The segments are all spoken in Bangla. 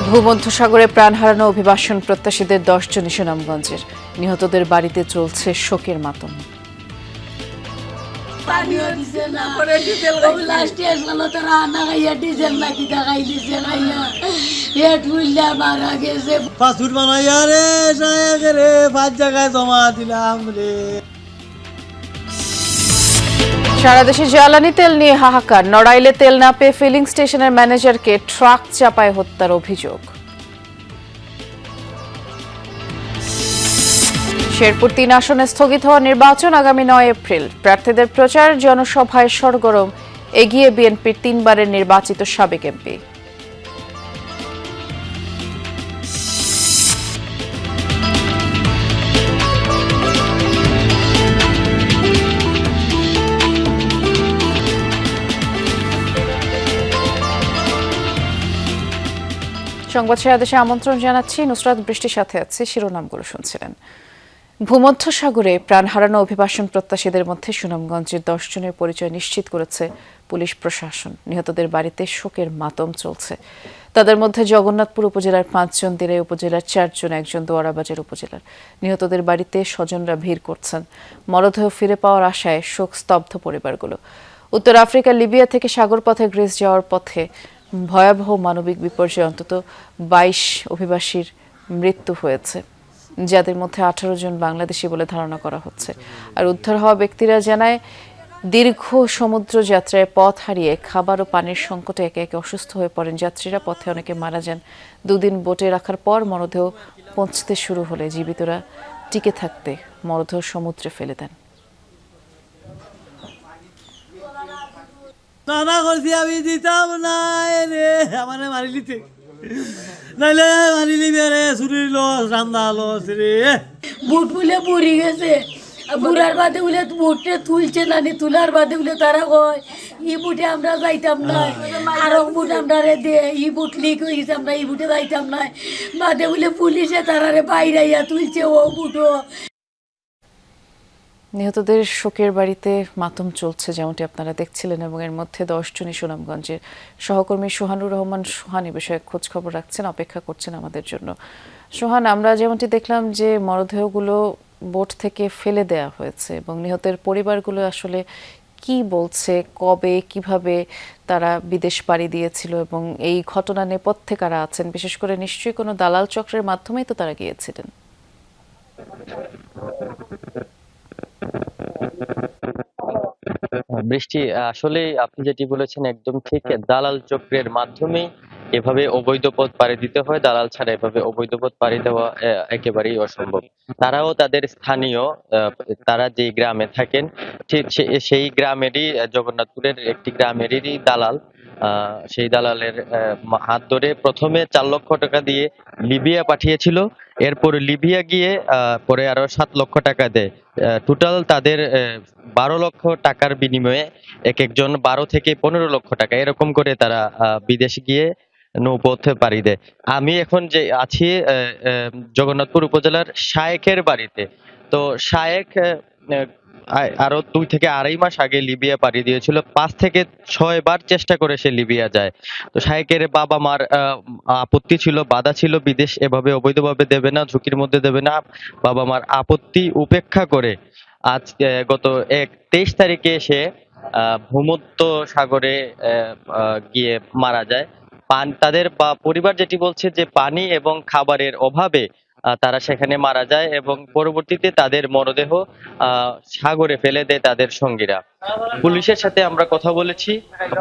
ভূমধ্যসাগরে প্রাণ হারানো অভিবাসন প্রত্যাশীদের 10 জন সুনামগঞ্জের। নিহতদের বাড়িতে চলছে শোকের মাতম। সারা দেশে জ্বালানি তেল নিয়ে হাহাকার। নড়াইলে তেল না পেয়ে ফিলিং স্টেশনের ম্যানেজারকে ট্রাক চাপায় হত্যার অভিযোগ। শেরপুর 3 আসনে স্থগিত হওয়া নির্বাচন আগামী 9 এপ্রিল। প্রার্থীদের প্রচার জনসভায় সরগরম। এগিয়ে বিএনপির 3 বারের নির্বাচিত সাবেক এমপি। সংবাদ শেয়ারদেশে আমন্ত্রণ জানাচ্ছি। নুসরাত বৃষ্টির সাথে আছে। শিরোনামগুলো শুনছিলেন। ভূমধ্যসাগরে প্রাণ হারানো অভিবাসন প্রত্যাশীদের মধ্যে সুনামগঞ্জের 10 জনের পরিচয় নিশ্চিত করেছে পুলিশ প্রশাসন। নিহতদের বাড়িতে শোকের মাতম চলছে। তাদের মধ্যে জগন্নাথপুর উপজেলার 5 জন, দিরাই উপজেলার 4 জন, একজন দোয়ারাবাজার উপজেলার। নিহতদের বাড়িতে স্বজনরা ভিড় করছেন। মরদেহ ফিরে পাওয়ার আশায় শোক স্তব্ধ পরিবারগুলো। উত্তর আফ্রিকা লিবিয়া থেকে সাগরপথে গ্রিস যাওয়ার পথে ভয়াবহ মানবিক বিপর্যয়ে অন্তত 22 অভিবাসীর মৃত্যু হয়েছে, যাদের মধ্যে 18 জন বাংলাদেশি বলে ধারণা করা হচ্ছে। আর উদ্ধার হওয়া ব্যক্তিরা জানায়, দীর্ঘ সমুদ্র যাত্রায় পথ হারিয়ে খাবার ও পানির সংকটে একে একে অসুস্থ হয়ে পড়েন যাত্রীরা। পথে অনেকে মারা যান। 2 দিন বোটে রাখার পর মরদেহ পৌঁছতে শুরু হলে জীবিতরা টিকে থাকতে মরদেহ সমুদ্রে ফেলে দেন। নানা করছি আমি দিতাম না রে, আমার মারিলিতে নাইলে মারিলি রে, চুরির লস, রান্না লস রে। বুট বলে পড়ে গেছে, বুড়ার বাদে বলে বুটে তুলছে না, তুলার বাদে বলে তারা কয় ই বুটে আমরা যাইতাম না, আরো বুট আমরা রে দে, ই বুট লিক হয়ে গেছে, আমরা ই বুটে যাইতাম না। বাদে বলে পুলিশে তারা রে বাইরাইয়া তুলছে ও বুটো। নিহতদের শোকের বাড়িতে মাতম চলছে, যেমনটি আপনারা দেখছিলেন, এবং এর মধ্যে 10 জনই সুনামগঞ্জের। সহকর্মী সোহানুর রহমান সোহান এ বিষয়ে খোঁজ খবর রাখছেন, অপেক্ষা করছেন আমাদের জন্য। সোহান, আমরা যেমনটি দেখলাম যে মরদেহগুলো বোট থেকে ফেলে দেয়া হয়েছে, এবং নিহতের পরিবারগুলো আসলে কি বলছে, কবে কিভাবে তারা বিদেশ পাড়ি দিয়েছিল এবং এই ঘটনা নেপথ্যে কারা আছেন, বিশেষ করে নিশ্চয়ই কোনো দালাল চক্রের মাধ্যমেই তো তারা গিয়েছিলেন। বৃষ্টি, আসলে আপনি যেটি বলেছেন একদম ঠিক। দালাল চক্রের মাধ্যমেই এভাবে অবৈধ পথ পাড়ি দিতে হয়। দালাল ছাড়া এভাবে অবৈধ পথ পাড়ি দেওয়া একেবারেই অসম্ভব। তারাও তাদের স্থানীয়, তারা যে গ্রামে থাকেন ঠিক সেই গ্রামেরই, জগন্নাথপুরের একটি গ্রামেরই দালাল। সেই দালালের হাত ধরে প্রথমে 4 লক্ষ টাকা দিয়ে লিবিয়া পাঠিয়েছিল। এরপর লিবিয়া গিয়ে পরে আরো 7 লক্ষ টাকা দেয়। টোটাল তাদের 12 লক্ষ টাকার বিনিময়ে এক একজন 12 থেকে 15 লক্ষ টাকা এরকম করে তারা বিদেশে গিয়ে নৌপথে পাড়ি দেয়। আমি এখন যে আছি জগন্নাথপুর উপজেলার শায়েকের বাড়িতে। তো শায়েক আরো 2 থেকে 2.5 মাস আগে লিবিয়া পাড়ি দিয়েছিল। 5 থেকে 6 বার চেষ্টা করে সে লিবিয়া যায়। তো শায়েকের বাবা মার আপত্তি ছিল, বাধা ছিল, বিদেশ এভাবে অবৈধভাবে দেবে না, ঝুঁকির মধ্যে দেবে না। বাবা মার আপত্তি উপেক্ষা করে আজ গত 23 তারিখে সে ভূমধ্য সাগরে গিয়ে মারা যায়। তাদের পরিবার যেটি বলছে যে পানি এবং খাবারের অভাবে তারা সেখানে মারা যায়, এবং পরবর্তীতে তাদের মরদেহ সাগরে ফেলে দেয় তাদের সঙ্গীরা। পুলিশের সাথে আমরা কথা বলেছি।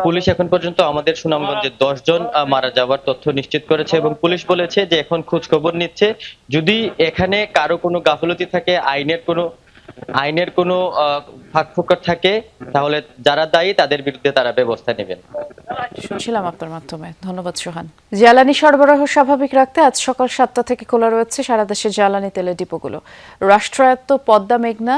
পুলিশ এখন পর্যন্ত আমাদের সুনামগঞ্জে 10 জন মারা যাওয়ার তথ্য নিশ্চিত করেছে, এবং পুলিশ বলেছে যে এখন খোঁজ খবর নিচ্ছে। যদি এখানে কারো কোনো গাফলতি থাকে, আইনের কোনো ফাঁকফোকর থাকে, তাহলে যারা দায়ী তাদের বিরুদ্ধে তারা ব্যবস্থা নেবেন। শুনছিলাম আপনার মাধ্যমে। ধন্যবাদ সোহান। জ্বালানি সরবরাহ স্বাভাবিক রাখতে আজ সকাল 7টা থেকে খোলা রয়েছে সারা দেশের জ্বালানি তেলের ডিপোগুলো। রাষ্ট্রায়ত্ত পদ্মা মেঘনা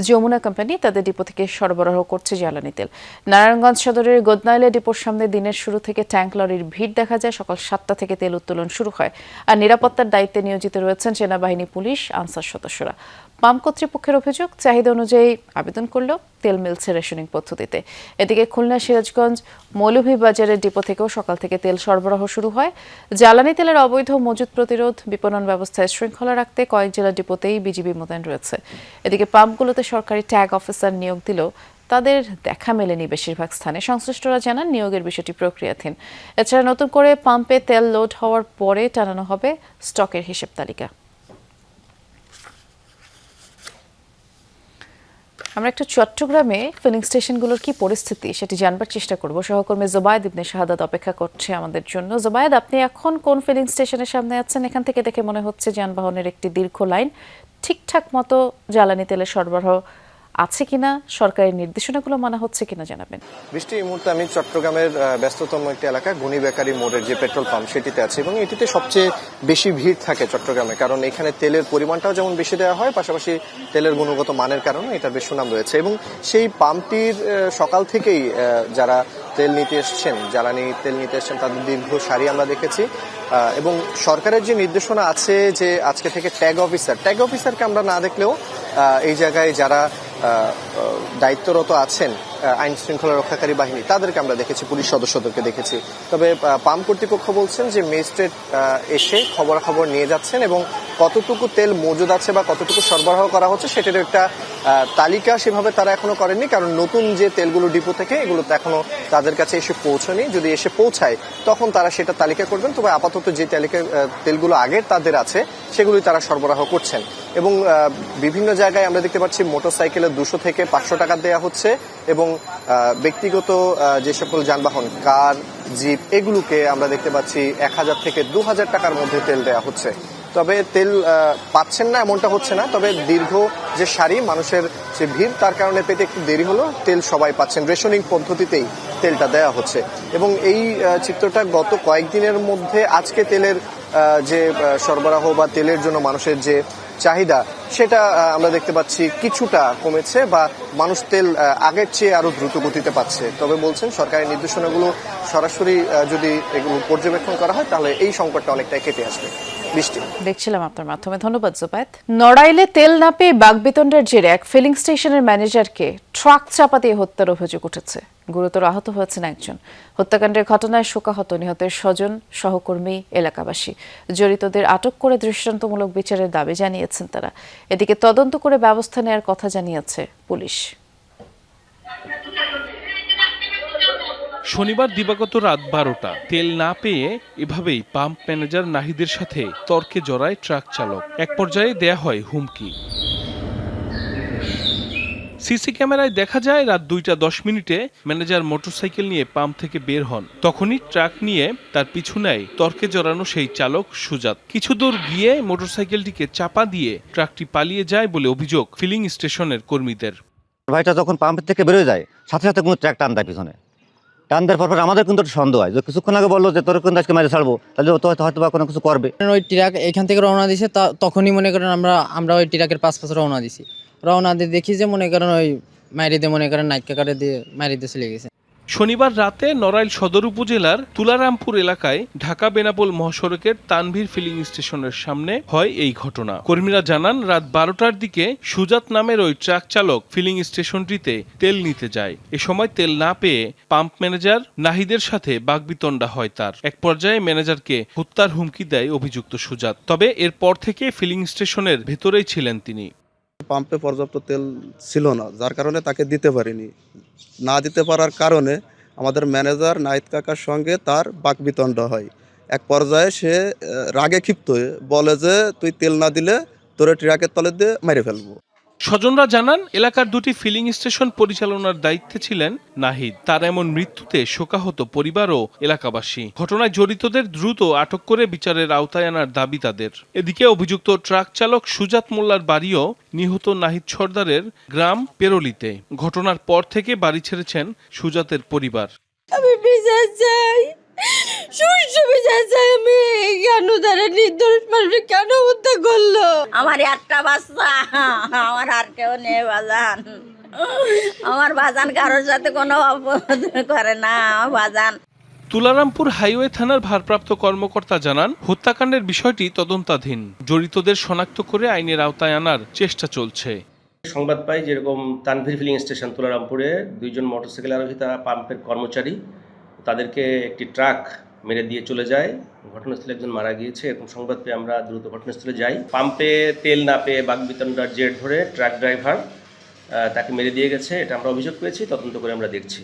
যমুনা কোম্পানি তাদের ডিপো থেকে সরবরাহ করছে জ্বালানি তেল। নারায়ণগঞ্জ সদরের গোদনাইলে ডিপোর সামনে দিনের শুরু থেকে ট্যাঙ্ক লরির ভিড় দেখা যায়। সকাল 7টা থেকে তেল উত্তোলন শুরু হয়। আর নিরাপত্তার দায়িত্বে নিয়োজিত রয়েছেন সেনাবাহিনী, পুলিশ, আনসার সদস্যরা। পাম্প কর্তৃপক্ষের অভিযোগ, চাহিদা অনুযায়ী আবেদন করলেও তেল মিলছে রেশনিং পদ্ধতিতে। এদিকে খুলনা সিরাজগঞ্জ মৌলভীবাজারের ডিপো থেকেও সকাল থেকে তেল সরবরাহ শুরু হয়। জ্বালানি তেলের অবৈধ মজুত প্রতিরোধ, বিপণন ব্যবস্থায় শৃঙ্খলা রাখতে কয়েক জেলা ডিপোতেই বিজিবি মোতায়েন রয়েছে। এদিকে পাম্পগুলোতে সরকারি ট্যাগ অফিসার নিয়োগ দিলেও তাদের দেখা মেলেনি বেশিরভাগ স্থানে। সংশ্লিষ্টরা জানান নিয়োগের বিষয়টি প্রক্রিয়াধীন। এছাড়া নতুন করে পাম্পে তেল লোড হওয়ার পরে টানানো হবে স্টকের হিসেব তালিকা। আমরা একটু চট্টগ্রামে ফিলিং স্টেশনগুলোর কি পরিস্থিতি সেটি জানবার চেষ্টা করব। সহকর্মী জোবায়েদ ইবনে শাহাদাত অপেক্ষা করছে আমাদের জন্য। জোবায়েদ, আপনি এখন কোন ফিলিং স্টেশনের সামনে আছেন? এখান থেকে দেখে মনে হচ্ছে যানবাহনের একটি দীর্ঘ লাইন। ঠিকঠাক মতো জ্বালানি তেলের সরবরাহ আছে কিনা, সরকারি নির্দেশনাগুলো মানা হচ্ছে কিনা জানাবেন। বৃষ্টি, এই মুহূর্তে আমি চট্টগ্রামের ব্যস্ততম একটি এলাকা গনি বেকারি মোড়ের যে পেট্রোল পাম্প সেটিতে আছে এবং এটিতে সবচেয়ে বেশি ভিড় থাকে চট্টগ্রামে, কারণ এখানে তেলের পরিমাণটাও যেমন বেশি দেওয়া হয়, পাশাপাশি তেলের গুণগত মানের কারণে এটার বেশ সুনাম রয়েছে। এবং সেই পাম্পটির সকাল থেকেই যারা তেল নিতে এসছেন, জ্বালানি তেল নিতে এসছেন, তাদের দীর্ঘ সারি আমরা দেখেছি। এবং সরকারের যে নির্দেশনা আছে যে আজকে থেকে ট্যাগ অফিসারকে আমরা না দেখলেও এই জায়গায় যারা দায়িত্বরত আছেন আইন শৃঙ্খলা রক্ষাকারী বাহিনী, তাদেরকে আমরা দেখেছি, পুলিশ সদস্যদেরকে দেখেছি। তবে পাম্প কর্তৃপক্ষ বলছেন যে ম্যাজিস্ট্রেট এসে খবরাখবর নিয়ে যাচ্ছেন এবং কতটুকু তেল মজুদ আছে বা কতটুকু সরবরাহ করা হচ্ছে সেটার একটা তালিকা সেভাবে তারা এখনো করেননি, কারণ নতুন যে তেলগুলো ডিপো থেকে এগুলো তো এখনো তাদের কাছে এসে পৌঁছায়নি। যদি এসে পৌঁছায় তখন তারা সেটা তালিকা করবেন। তবে আপাতত যে তেলগুলো আগের তাদের আছে সেগুলোই তারা সরবরাহ করছেন। এবং বিভিন্ন জায়গায় আমরা দেখতে পাচ্ছি মোটরসাইকেলের 200 থেকে 500 টাকা দেওয়া হচ্ছে এবং ব্যক্তিগত যে সকল যানবাহন, কার, জিপ, এগুলোকে আমরা দেখতে পাচ্ছি 1000 থেকে 2000 টাকার মধ্যে তেল দেওয়া হচ্ছে। তবে তেল পাচ্ছেন না এমনটা হচ্ছে না, তবে দীর্ঘ যে সারি, মানুষের যে ভিড়, তার কারণে পেতে একটু দেরি হলো। তেল সবাই পাচ্ছেন, রেশনিং পদ্ধতিতেই তেলটা দেওয়া হচ্ছে। এবং এই চিত্রটা গত কয়েকদিনের মধ্যে আজকে তেলের যে সরবরাহ বা তেলের জন্য মানুষের যে চাহিদা, সেটা আমরা দেখতে পাচ্ছি কিছুটা কমেছে বা মানুষ তেল আগের চেয়ে আরো দ্রুত গতিতে পাচ্ছে। তবে বলছেন সরকারের নির্দেশনাগুলো সরাসরি যদি এগুলো পর্যবেক্ষণ করা হয় তাহলে এই সংকটটা অনেকটাই কেটে আসবে। বৃষ্টি, দেখছিলাম আপনার মাধ্যমে, ধন্যবাদ জোবায়েদ। নড়াইলে তেল না পেয়ে বাকবিতণ্ডার জেরে এক ফিলিং স্টেশনের ম্যানেজারকে ট্রাক চাপা দিয়ে হত্যার অভিযোগ উঠেছে। গুরুতর আহত হয়েছেন একজন। হত্যাকাণ্ডের ঘটনায় শোকাহত নিহতের স্বজন, সহকর্মী, এলাকাবাসী। জড়িতদের আটক করে দৃষ্টান্তমূলক বিচারের দাবি জানিয়েছেন তারা। এদিকে তদন্ত করে ব্যবস্থা নেওয়ার কথা জানিয়েছে পুলিশ। শনিবার দিবাগত রাত 12টা তেল না পেয়ে এভাবেই পাম্প ম্যানেজার নাহিদের সাথে তর্কে জড়ায় ট্রাক চালক। এক পর্যায়ে দেয়া হয় হুমকি। সিসি ক্যামেরায় দেখা যায় রাত 2:10 ম্যানেজার মোটরসাইকেল নিয়ে পাম্প থেকে বের হন। তখনই ট্রাক নিয়ে তার পিছু নেয় তর্কে জড়ানো সেই চালক সুজাত। কিছু দূর গিয়ে মোটরসাইকেলটিকে চাপা দিয়ে ট্রাকটি পালিয়ে যায় বলে অভিযোগ ফিলিং স্টেশনের কর্মীদের। ভাইটা যখন পাম্প থেকে বেরোয় যায়, সাথে সাথে কোনো ট্রাক টান দেয় পিছনে। টান দেওয়ার পর আমাদের কিন্তু একটা সন্দেহ হয় যে কিছুক্ষণ আগে বললো যে তোর কিন্তু আজকে মেরে ছাড়বো, তাহলে ও তো হয়তো বা কোনো কিছু করবে। ওই ট্রাক এখান থেকে রওনা দিছে, তখনই মনে করেন আমরা ওই ট্রাকের পাশ রওনা দিছি। রওনা দিয়ে দেখি যে মনে করেন ওই মাইরে দিয়ে মনে করেন নাইকা কাটে দিয়ে মাইরে দিয়ে চলে গেছে। শনিবার রাতে নড়াইল সদর উপজেলার তুলারামপুর এলাকায় ঢাকা বেনাপোল মহাসড়কের তানভীর ফিলিং স্টেশনের সামনে হয় এই ঘটনা। কর্মীরা জানান রাত 12টার দিকে সুজাত নামের ওই ট্রাক চালক ফিলিং স্টেশনটিতে তেল নিতে যায়। এ সময় তেল না পেয়ে পাম্প ম্যানেজার নাহিদের সাথে বাকবিতণ্ডা হয় তার। এক পর্যায়ে ম্যানেজারকে হত্যার হুমকি দেয় অভিযুক্ত সুজাত। তবে এরপর থেকে ফিলিং স্টেশনের ভেতরেই ছিলেন তিনি। পাম্পে পর্যাপ্ত তেল ছিল না, যার কারণে তাকে দিতে পারিনি। না দিতে পারার কারণে আমাদের ম্যানেজার নাহিদ কাকার সঙ্গে তার বাকবিতণ্ডা হয়। এক পর্যায়ে সে রাগে ক্ষিপ্ত হয়ে বলে যে তুই তেল না দিলে তোরে ট্রাকের তলে দিয়ে মেরে ফেলবো। স্বজনরা জানান এলাকার দুটি ফিলিং স্টেশন পরিচালনার দায়িত্বে ছিলেন নাহিদ। তার এমন মৃত্যুতে শোকাহত পরিবার ও এলাকাবাসী। ঘটনায় জড়িতদের দ্রুত আটক করে বিচারের আওতায় আনার দাবি তাদের। এদিকে অভিযুক্ত ট্রাক চালক সুজাত মোল্লার বাড়িও নিহত নাহিদ সর্দারের গ্রাম পেরোলিতে। ঘটনার পর থেকে বাড়ি ছেড়েছেন সুজাতের পরিবার। আমি বিচার চাই, সুষ্ঠু বিচার চাই। আমি কেন তারা নির্দোষ মানুষ কেন হত্যা করলো? আমার একটা বাচ্চা, আমার আর কেউ নেই বাজান। আমার বাজান কারোর সাথে কোনো অপরাধ করে না। আমার বাজান তুলারামপুর হাইওয়ে থানার ভারপ্রাপ্ত কর্মকর্তা জানান, হত্যাকাণ্ডের বিষয়টি তদন্তাধীন। জড়িতদের শনাক্ত করে আইনের আওতায় আনার চেষ্টা চলছে। সংবাদ পাই যেরকম তানভীর ফিলিং স্টেশন তুলারামপুরে 2 জন মোটরসাইকেল আরোহী তারা পাম্পের কর্মচারী, তাদেরকে একটি ট্রাক মেরে দিয়ে চলে যায়। ঘটনাস্থলে একজন মারা গিয়েছে। এরকম সংবাদ পেয়ে আমরা দ্রুত ঘটনাস্থলে যাই। পাম্পে তেল না পেয়ে বাকবিতণ্ডার জের ধরে ট্রাক ড্রাইভার তাকে মেরে দিয়ে গেছে, এটা আমরা অভিযোগ পেয়েছি, তদন্ত করে আমরা দেখছি।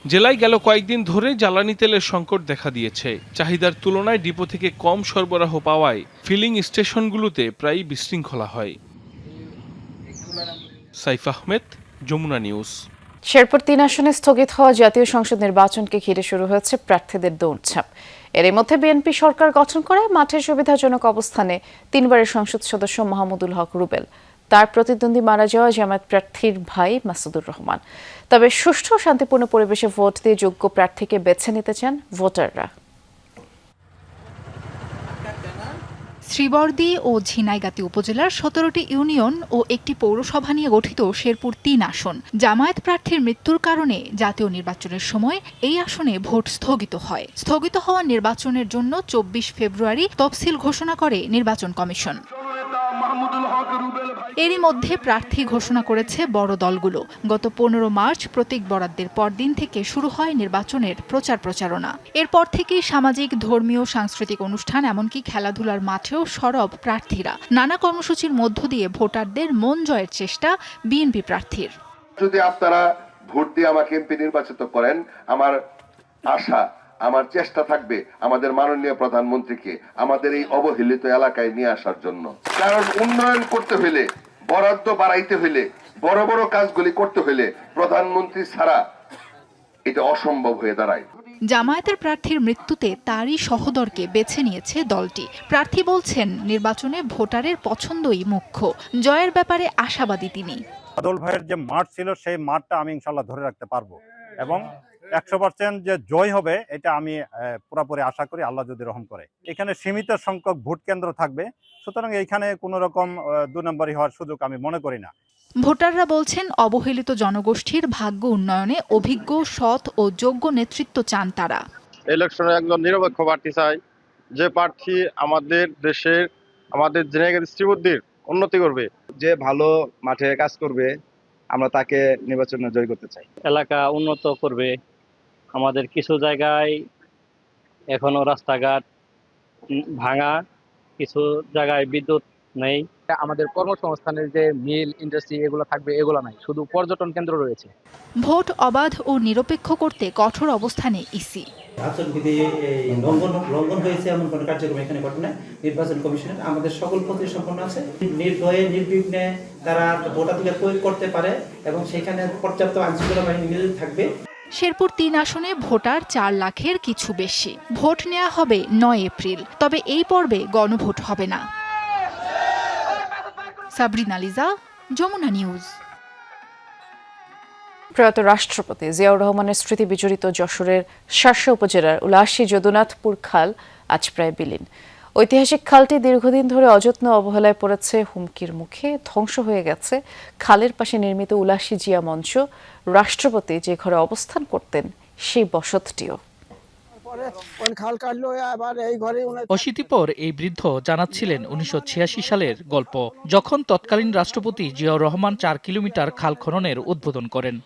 জেলায় গেল কয়েকদিন ধরে জ্বালানি তেলের সংকট দেখা দিয়েছে। চাহিদার তুলনায় ডিপো থেকে কম সরবরাহ পাওয়ায় ফিলিং স্টেশনগুলোতে প্রায়ই বিশৃঙ্খলা হয়। সাইফ আহমেদ, যমুনা নিউজ। শেরপুর 3 আসনে স্থগিত হওয়া জাতীয় সংসদ নির্বাচনকে ঘিরে শুরু হয়েছে প্রার্থীদের দৌড়ঝাঁপ। এর মধ্যে বিএনপি সরকার গঠন করে মাঠের সুবিধাজনক অবস্থানে 3বারের সংসদ সদস্য মাহমুদুল হক রুবেল। তার প্রতিদ্বন্দ্বী মারা যাওয়া জামায়াত প্রার্থীর ভাই মাসুদুর রহমান। তবে সুষ্ঠু ও শান্তিপূর্ণ পরিবেশে ভোট দিয়ে যোগ্য প্রার্থীকে বেছে নিতে চান ভোটাররা। শ্রীবরদী ও ঝিনাইগাতী উপজেলার 17টি ইউনিয়ন ও একটি পৌরসভা নিয়ে গঠিত শেরপুর 3 আসন। জামায়াত প্রার্থীর মৃত্যুর কারণে জাতীয় নির্বাচনের সময় এই আসনে ভোট স্থগিত হয়। স্থগিত হওয়া নির্বাচনের জন্য 24 ফেব্রুয়ারি তফসিল ঘোষণা করে নির্বাচন কমিশন। এরই মধ্যে প্রার্থী ঘোষণা করেছে বড় দলগুলো। গত 15 মার্চ প্রতীক বরাদ্দের পরদিন থেকে শুরু হয় নির্বাচনের প্রচারণা। এরপর থেকেই সামাজিক, ধর্মীয়, সাংস্কৃতিক অনুষ্ঠান এমনকি খেলাধুলার মাঠেও সরব প্রার্থীরা। নানা কর্মসূচির মধ্য দিয়ে ভোটারদের মন জয়ের চেষ্টা বিএনপি প্রার্থীর। যদি আপনারা ভোট দিয়ে আমাকে এমপি নির্বাচিত করেন, আমার আশা, আমার চেষ্টা থাকবে আমাদের মাননীয় প্রধানমন্ত্রীকে আমাদের এই অবহেলিত এলাকায় নিয়ে আসার জন্য। কারণ উন্নয়ন করতে হলে, বরাদ্দ বাড়াইতে হলে, বড় বড় কাজগুলি করতে হলে প্রধানমন্ত্রী ছাড়া এটা অসম্ভব হয়ে দাঁড়ায়। জামায়াতের প্রার্থীর মৃত্যুতে তারই সহোদরকে বেছে নিয়েছে দলটি। প্রার্থী বলছেন, নির্বাচনে ভোটারের পছন্দই মুখ্য। জয়ের ব্যাপারে আশাবাদী তিনি। বাদল ভাইয়ের যে মাঠ ছিল সেই মাঠটা আমি ইনশাল্লাহ ধরে রাখতে পারবো এবং 100% যে জয় হবে এটা আমি পুরোপুরি আশা করি, আল্লাহ যদি রহম করে। এখানে সীমিত সংখ্যক ভোট কেন্দ্র থাকবে, সুতরাং এইখানে কোনো রকম 2 নম্বরই হওয়ার সুযোগ আমি মনে করি না। ভোটাররা বলছেন, অবহেলিত জনগোষ্ঠীর ভাগ্য উন্নয়নে অভিজ্ঞ, সৎ ও যোগ্য নেতৃত্ব চান তারা। ইলেকশনে একজন নিরপেক্ষ প্রার্থী চাই, যে প্রার্থী আমাদের দেশের, আমাদের জেনারেল শ্রীবুদ্ধির উন্নতি করবে, যে ভালো মাঠে কাজ করবে, আমরা তাকে নির্বাচনে জয় করতে চাই। এলাকা উন্নত করবে। আমাদের কিছু জায়গায় এখনো রাস্তাঘাট ভাঙা, কিছু জায়গায় বিদ্যুৎ নেই। আমাদের কর্মসংস্থানের যে মিল, ইন্ডাস্ট্রি এগুলো থাকবে, এগুলো নাই, শুধু পর্যটন কেন্দ্র রয়েছে। ভোট অবাধ ও নিরপেক্ষ করতে কঠোর অবস্থানে ইসি। আচরণবিধি লঙ্ঘন হয়েছে এমন কোনো কার্যক্রম এখানে ঘটে না। নির্বাচন কমিশনের আমাদের সকল প্রক্রিয়া সম্পন্ন আছে। নির্ভয়ে নির্বিঘ্নে তারা ভোটাধিকার প্রয়োগ করতে পারে এবং সেখানে পর্যাপ্ত আইনশৃঙ্খলা বাহিনী নিয়োজিত থাকবে। শেরপুর 3 আসনে ভোটার 4 লাখের কিছু বেশি। ভোট নেওয়া হবে 9 এপ্রিল। তবে এই পর্বে গণভোট হবে না। সাবরিনা লিজা, যমুনা নিউজ। প্রয়াত রাষ্ট্রপতি জিয়াউর রহমানের স্মৃতি বিজড়িত যশোরের শার্শা উপজেলার উলাসী যদুনাথপুর খাল আজ প্রায় বিলীন। ঐতিহাসিক খালটি দীর্ঘদিন ধরে অযত্ন অবহেলায় পড়েছে, হুমকির মুখে ধ্বংস হয়ে গেছে খালের পাশে নির্মিত উলাসী জিয়া মঞ্চ। রাষ্ট্রপতি যে ঘরে অবস্থান করতেন সেই বসতটিও। অশীতিপর এই বৃদ্ধ জানাচ্ছিলেন 1986 সালের গল্প, যখন তৎকালীন রাষ্ট্রপতি জিয়াউর রহমান 4 কিলোমিটার খাল খননের উদ্বোধন করেন।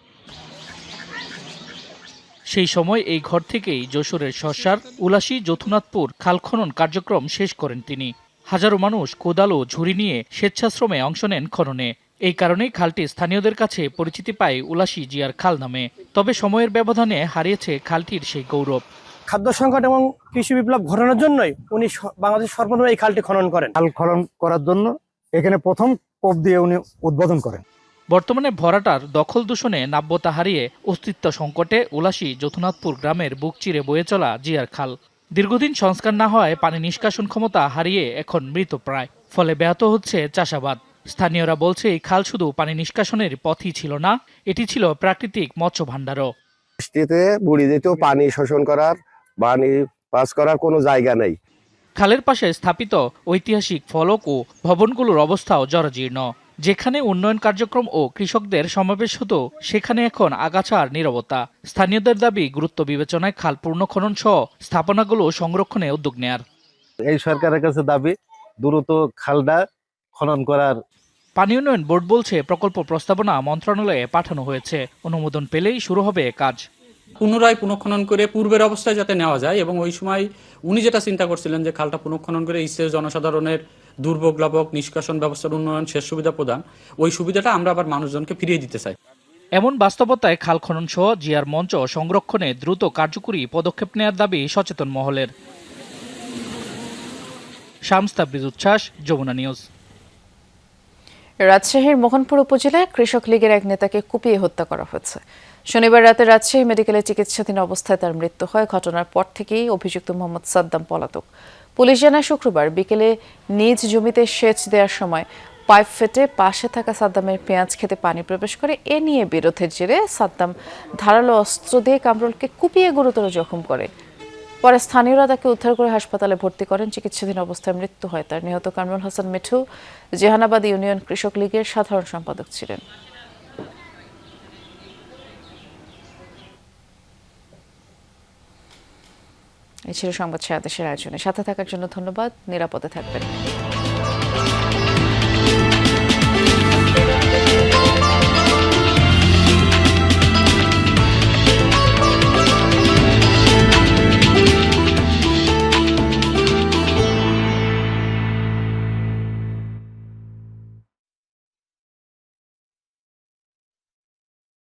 সেই সময় এই ঘর থেকেই যশোরের শর্ষার উলাসী যদুনাথপুর খাল খনন কার্যক্রম শেষ করেন তিনি। হাজারো মানুষ কোদাল ও ঝুড়ি নিয়ে স্বেচ্ছাশ্রমে অংশ নেন খননে। এই কারণেই খালটি স্থানীয়দের কাছে পরিচিতি পায় উলাসী জিয়ার খাল নামে। তবে সময়ের ব্যবধানে হারিয়েছে খালটির সেই গৌরব। খাদ্য সংকট এবং কৃষি বিপ্লব ঘটানোর জন্যই উনি বাংলাদেশ সর্বপ্রথম এই খালটি খনন করেন। খাল খনন করার জন্য এখানে প্রথম কোপ দিয়ে উনি উদ্বোধন করেন। বর্তমানে ভরাটার দখল দূষণে নাব্যতা হারিয়ে অস্তিত্ব সংকটে উলাসী যদুনাথপুর গ্রামের বুক চিরে বয়ে চলা জিয়ার খাল। দীর্ঘদিন সংস্কার না হওয়ায় পানি নিষ্কাশন ক্ষমতা হারিয়ে এখন মৃতপ্রায়, ফলে ব্যাহত হচ্ছে চাষাবাদ। স্থানীয়রা বলছে এই খাল শুধু পানি নিষ্কাশনের পথই ছিল না, এটি ছিল প্রাকৃতিক মৎস্য ভাণ্ডারও। বৃষ্টিতে বুড়ি দিতেও পানি শোষণ করার, পানি পাস করার কোনো জায়গা নেই। খালের পাশে স্থাপিত ঐতিহাসিক ফলক ও ভবনগুলোর অবস্থাও জরাজীর্ণ। যেখানে উন্নয়ন কার্যক্রম ও কৃষকদের সমাবেশ হতো সেখানে এখন আগাছা আর নীরবতা। স্থানীয়দের দাবি গুরুত্ব বিবেচনায় খাল পূর্ণ খনন সহ স্থাপনাগুলো সংরক্ষণে উদ্যোগ নেয়ার। এই সরকারের কাছে দাবি দ্রুত খালটা খনন করার। পানি উন্নয়ন বোর্ড বলছে প্রকল্প প্রস্তাবনা মন্ত্রণালয়ে পাঠানো হয়েছে, অনুমোদন পেলেই শুরু হবে কাজ। পুনরায় পুনঃখনন করে পূর্বের অবস্থায় যাতে নেওয়া যায়, এবং ওই সময় উনি যেটা চিন্তা করছিলেন যে খালটা পুনঃখনন করে ইসে জনসাধারণের দুর্ভোগ লাভক নিষ্কাশন ব্যবস্থার উন্নয়ন, শেষ সুবিধা প্রদান, ওই সুবিধাটা আমরা আবার মানুষজনকে ফিরিয়ে দিতে চাই। এমন বাস্তবতায় খাল খনন সহ জিআর মঞ্চ সংরক্ষণে দ্রুত কার্যকরী পদক্ষেপ নেয়ার দাবি সচেতন মহলের। শামস তাবরিজ উচ্ছ্বাস, যমুনা নিউজ। রাজশাহীর মোহনপুর উপজেলায় কৃষক লীগের এক নেতাকে কুপিয়ে হত্যা করা হয়েছে। শনিবার রাতে রাজশাহী মেডিকেলে চিকিৎসাধীন অবস্থায় তার মৃত্যু হয়। ঘটনার পর থেকেই অভিযুক্ত মোহাম্মদ সাদ্দাম পলাতক। পুলিশ জানায় শুক্রবার বিকেলে নিজ জমিতে সেচ দেওয়ার সময় পাইপ ফেটে পাশে থাকা সাদ্দামের পেঁয়াজ খেতে পানি প্রবেশ করে। এ নিয়ে বিরোধের জেরে সাদ্দাম ধারালো অস্ত্র দিয়ে কামরুলকে কুপিয়ে গুরুতর জখম করে। পরে স্থানীয়রা তাকে উদ্ধার করে হাসপাতালে ভর্তি করেন। চিকিৎসাধীন অবস্থায় মৃত্যু হয় তার। নিহত কামরুল হাসান মিঠু জেহানাবাদ ইউনিয়ন কৃষক লীগের সাধারণ সম্পাদক ছিলেন। এই ছিল সংবাদ সারা দেশের আয়োজনে। সাথে থাকার জন্য ধন্যবাদ। নিরাপদে থাকবেন।